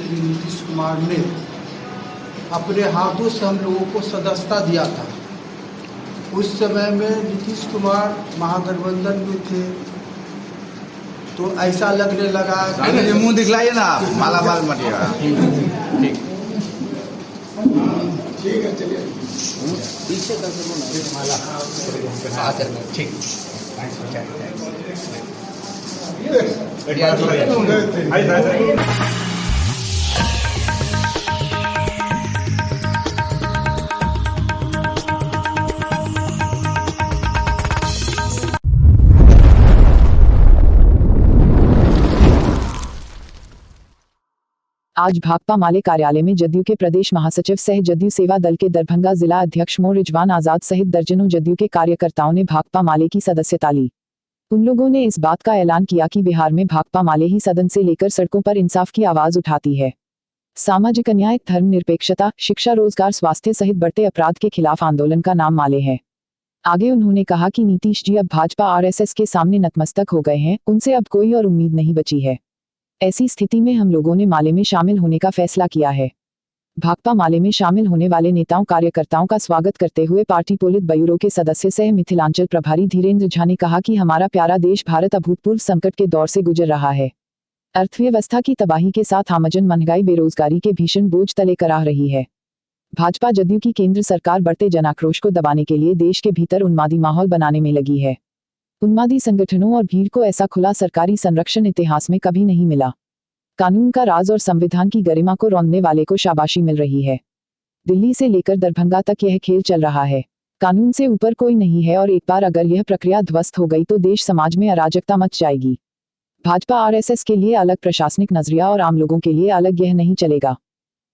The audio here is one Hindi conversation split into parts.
मुख्यमंत्री नीतीश कुमार ने अपने हाथों से हम लोगों को सदस्यता दिया था। उस समय में नीतीश कुमार महागठबंधन में थे, तो ऐसा लगने लगा कि मुंह दिखलाइए ना, माला माल मटिएगा। ठीक है, चलिए पीछे का ठीक। आज भाकपा माले कार्यालय में जदयू के प्रदेश महासचिव सह जदयू सेवा दल के दरभंगा जिला अध्यक्ष मो रिजवान आजाद सहित दर्जनों जदयू के कार्यकर्ताओं ने भाकपा माले की सदस्यता ली। उन लोगों ने इस बात का ऐलान किया कि बिहार में भाकपा माले ही सदन से लेकर सड़कों पर इंसाफ की आवाज उठाती है। सामाजिक अन्याय, धर्मनिरपेक्षता, शिक्षा, रोजगार, स्वास्थ्य सहित बढ़ते अपराध के खिलाफ आंदोलन का नाम माले है। आगे उन्होंने कहा कि नीतीश जी अब भाजपा आरएसएस के सामने नतमस्तक हो गए हैं, उनसे अब कोई और उम्मीद नहीं बची है। ऐसी स्थिति में हम लोगों ने माले में शामिल होने का फैसला किया है। भाकपा माले में शामिल होने वाले नेताओं कार्यकर्ताओं का स्वागत करते हुए पार्टी पोलित ब्यूरो के सदस्य सह मिथिलांचल प्रभारी धीरेन्द्र झा ने कहा कि हमारा प्यारा देश भारत अभूतपूर्व संकट के दौर से गुजर रहा है। अर्थव्यवस्था की तबाही के साथ आमजन, महंगाई, बेरोजगारी के भीषण बोझ तले कराह रही है। भाजपा जदयू की केंद्र सरकार बढ़ते जनाक्रोश को दबाने के लिए देश के भीतर उन्मादी माहौल बनाने में लगी है। उन्मादी संगठनों और भीड़ को ऐसा खुला सरकारी संरक्षण इतिहास में कभी नहीं मिला। कानून का राज और संविधान की गरिमा को रौंदने वाले को शाबाशी मिल रही है। दिल्ली से लेकर दरभंगा तक यह खेल चल रहा है। कानून से ऊपर कोई नहीं है और एक बार अगर यह प्रक्रिया ध्वस्त हो गई तो देश समाज में अराजकता मच जाएगी। भाजपा आरएसएस के लिए अलग प्रशासनिक नजरिया और आम लोगों के लिए अलग यह नहीं चलेगा।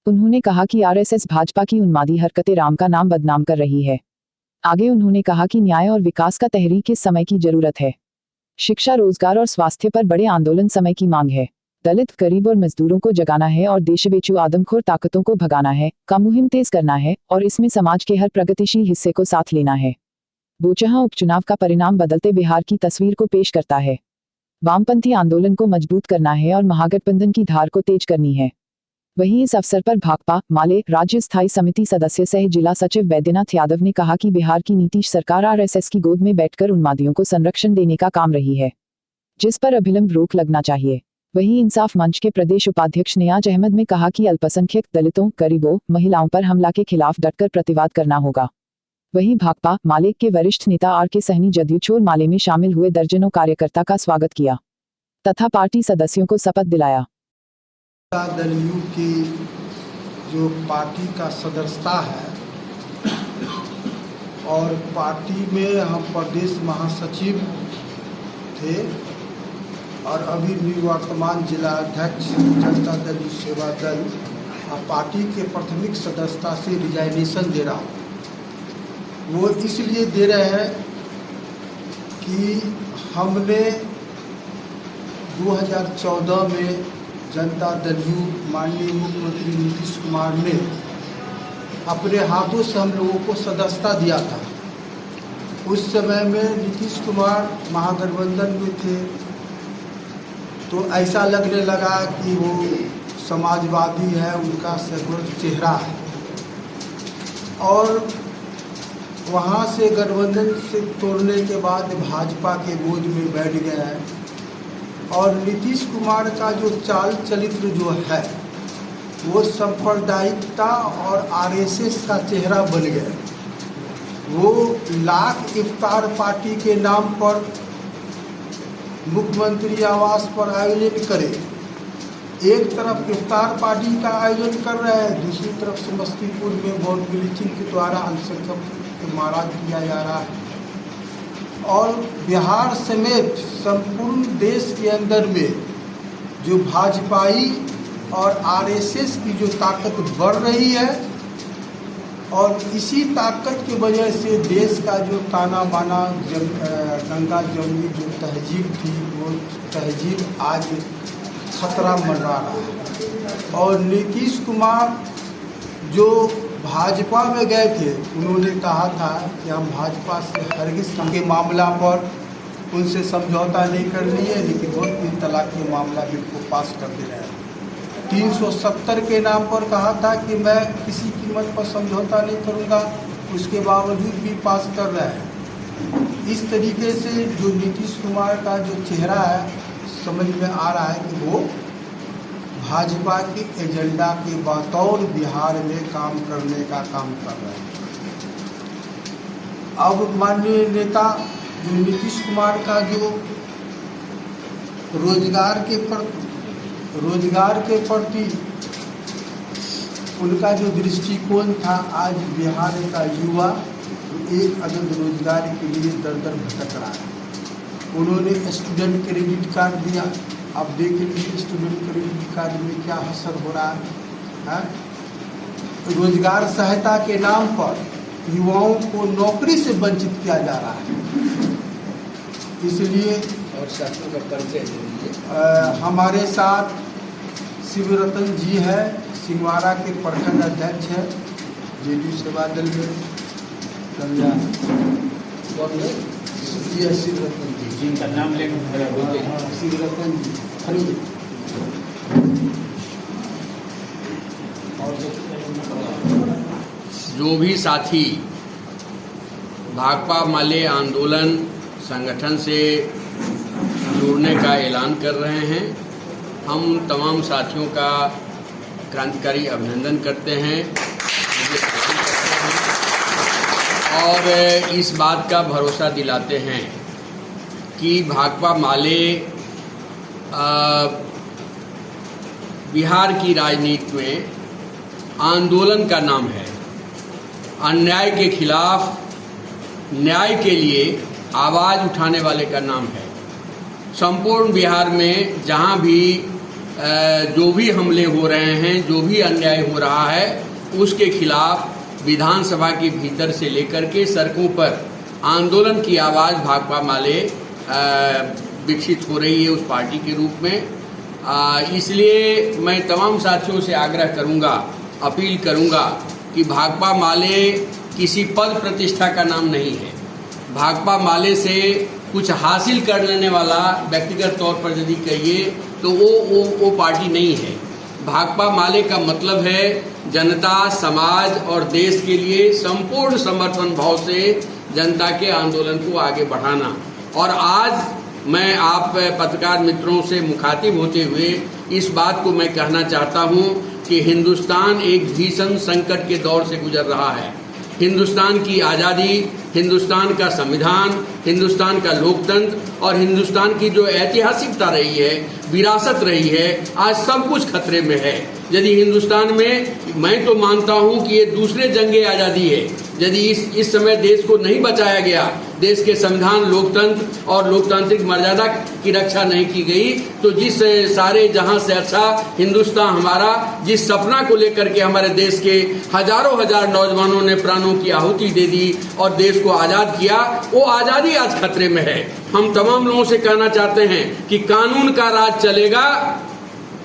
उन्होंने कहा कि आरएसएस भाजपा की उन्मादी हरकतें राम का नाम बदनाम कर रही है। आगे उन्होंने कहा कि न्याय और विकास का तहरीक इस समय की जरूरत है। शिक्षा, रोजगार और स्वास्थ्य पर बड़े आंदोलन समय की मांग है। दलित, गरीब और मजदूरों को जगाना है और देशबेचू आदमखोर ताकतों को भगाना है, का मुहिम तेज करना है और इसमें समाज के हर प्रगतिशील हिस्से को साथ लेना है। बोचहा उपचुनाव का परिणाम बदलते बिहार की तस्वीर को पेश करता है। वामपंथी आंदोलन को मजबूत करना है और महागठबंधन की धार को तेज करनी है। वहीं इस अवसर पर भाकपा माले राज्य स्थायी समिति सदस्य सह जिला सचिव बैद्यनाथ यादव ने कहा कि बिहार की नीतीश सरकार आरएसएस की गोद में बैठकर उन्मादियों को संरक्षण देने का काम रही है, जिस पर अभिलंब रोक लगना चाहिए। वहीं इंसाफ मंच के प्रदेश उपाध्यक्ष नियाज अहमद ने कहा कि अल्पसंख्यक, दलितों, गरीबों, महिलाओं पर हमला के खिलाफ डटकर प्रतिवाद करना होगा। वहीं भाकपा माले के वरिष्ठ नेता आर के सहनी जदयू छोड़ माले में शामिल हुए दर्जनों कार्यकर्ता का स्वागत किया तथा पार्टी सदस्यों को शपथ दिलाया। दलयू की जो पार्टी का सदस्यता है और पार्टी में हम प्रदेश महासचिव थे और अभी निवर्तमान जिला अध्यक्ष जनता दल सेवा दल पार्टी के प्राथमिक सदस्यता से रिजाइनेशन दे रहा हूँ। वो इसलिए दे रहे हैं कि हमने 2014 में जनता दल माननीय मुख्यमंत्री नीतीश कुमार ने अपने हाथों से हम लोगों को सदस्यता दिया था। उस समय में नीतीश कुमार महागठबंधन में थे, तो ऐसा लगने लगा कि वो समाजवादी है, उनका सगुण चेहरा है और वहाँ से गठबंधन से तोड़ने के बाद भाजपा के गोद में बैठ गए हैं और नीतीश कुमार का जो चाल चरित्र जो है वो सांप्रदायिकता और आरएसएस का चेहरा बन गया। वो लाख इफ्तार पार्टी के नाम पर मुख्यमंत्री आवास पर आयोजन करे, एक तरफ इफ्तार पार्टी का आयोजन कर रहे हैं, दूसरी तरफ समस्तीपुर में बॉम्ब ब्लीचिंग के द्वारा अल्पसंख्यक को मारा किया जा रहा है और बिहार समेत संपूर्ण देश के अंदर में जो भाजपाई और आरएसएस की जो ताकत बढ़ रही है और इसी ताकत की वजह से देश का जो ताना बाना गंगा जमुनी जो तहजीब थी वो तहजीब आज खतरा मंडरा रहा है। और नीतीश कुमार जो भाजपा में गए थे उन्होंने कहा था कि हम भाजपा से हरगिज़ के मामला पर उनसे समझौता नहीं कर लिए, लेकिन वो 3 तलाक के मामला बिल को पास कर दे रहे हैं। 370 के नाम पर कहा था कि मैं किसी कीमत पर समझौता नहीं करूंगा, उसके बावजूद भी पास कर रहा है। इस तरीके से जो नीतीश कुमार का जो चेहरा है समझ में आ रहा है कि वो भाजपा के एजेंडा के बतौर बिहार में काम करने का काम कर रहे हैं। अब माननीय नेता जो नीतीश कुमार का जो रोजगार के प्रति उनका जो दृष्टिकोण था, आज बिहार का युवा एक अदद रोजगार के लिए दर दर भटक रहा है। उन्होंने स्टूडेंट क्रेडिट कार्ड दिया, अब देखेंगे स्टूडेंट क्रेडिट कार्ड में क्या असर हो रहा है। रोजगार सहायता के नाम पर युवाओं को नौकरी से वंचित किया जा रहा है। इसलिए और शासन का कर्ज हमारे साथ शिवरतन जी है, सिंहवाड़ा के प्रखंड अध्यक्ष है जेडीयू सेवा दल में। शिवरतन जी, जिनका नाम लेकर बोलते हैं, शिवरतन जी खरीद जो भी साथी भाकपा माले आंदोलन संगठन से जुड़ने का ऐलान कर रहे हैं, हम तमाम साथियों का क्रांतिकारी अभिनंदन करते हैं और इस बात का भरोसा दिलाते हैं कि भाकपा माले बिहार की राजनीति में आंदोलन का नाम है। अन्याय के खिलाफ न्याय के लिए आवाज़ उठाने वाले का नाम है। संपूर्ण बिहार में जहाँ भी जो भी हमले हो रहे हैं, जो भी अन्याय हो रहा है, उसके खिलाफ विधानसभा के भीतर से लेकर के सड़कों पर आंदोलन की आवाज़ भाकपा माले विकसित हो रही है उस पार्टी के रूप में। इसलिए मैं तमाम साथियों से आग्रह करूंगा, अपील करूंगा कि भाकपा माले किसी पद प्रतिष्ठा का नाम नहीं है। भाकपा माले से कुछ हासिल कर लेने वाला व्यक्तिगत तौर पर यदि कहिए तो वो पार्टी नहीं है। भाकपा माले का मतलब है जनता, समाज और देश के लिए संपूर्ण समर्पण भाव से जनता के आंदोलन को आगे बढ़ाना। और आज मैं आप पत्रकार मित्रों से मुखातिब होते हुए इस बात को मैं कहना चाहता हूं कि हिंदुस्तान एक भीषण संकट के दौर से गुजर रहा है। हिंदुस्तान की आज़ादी, हिंदुस्तान का संविधान, हिंदुस्तान का लोकतंत्र और हिंदुस्तान की जो ऐतिहासिकता रही है, विरासत रही है, आज सब कुछ खतरे में है। यदि हिंदुस्तान में, मैं तो मानता हूं कि ये दूसरे जंगे आज़ादी है, यदि इस समय देश को नहीं बचाया गया, देश के संविधान, लोकतंत्र और लोकतांत्रिक मर्यादा की रक्षा नहीं की गई, तो जिस सारे जहां से अच्छा हिंदुस्तान हमारा, जिस सपना को लेकर के हमारे देश के हजारों हजार नौजवानों ने प्राणों की आहुति दे दी और देश को आज़ाद किया, वो आज़ादी आज खतरे में है। हम तमाम लोगों से कहना चाहते हैं कि कानून का राज चलेगा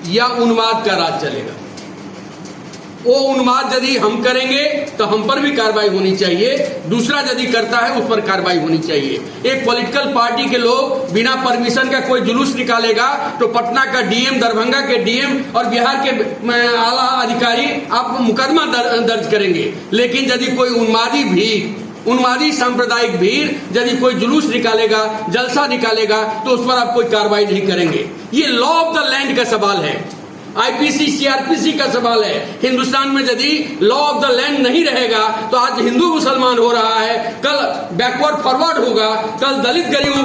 या उन्माद का राज चलेगा। वो उन्माद यदि हम करेंगे तो हम पर भी कार्रवाई होनी चाहिए, दूसरा यदि करता है उस पर कार्रवाई होनी चाहिए। एक पॉलिटिकल पार्टी के लोग बिना परमिशन का कोई जुलूस निकालेगा तो पटना का डीएम, दरभंगा के डीएम और बिहार के आला अधिकारी आप मुकदमा दर्ज करेंगे। लेकिन यदि कोई उन्मादी सांप्रदायिक भीड़ यदि कोई जुलूस निकालेगा, जलसा निकालेगा, तो उस पर आप कोई कार्रवाई नहीं करेंगे। ये लॉ ऑफ द लैंड का सवाल है, आईपीसी, सीआरपीसी का सवाल है। हिंदुस्तान में यदि लॉ ऑफ द लैंड नहीं रहेगा तो आज हिंदू मुसलमान हो रहा है, कल बैकवर्ड फॉरवर्ड होगा, कल दलित गरीबों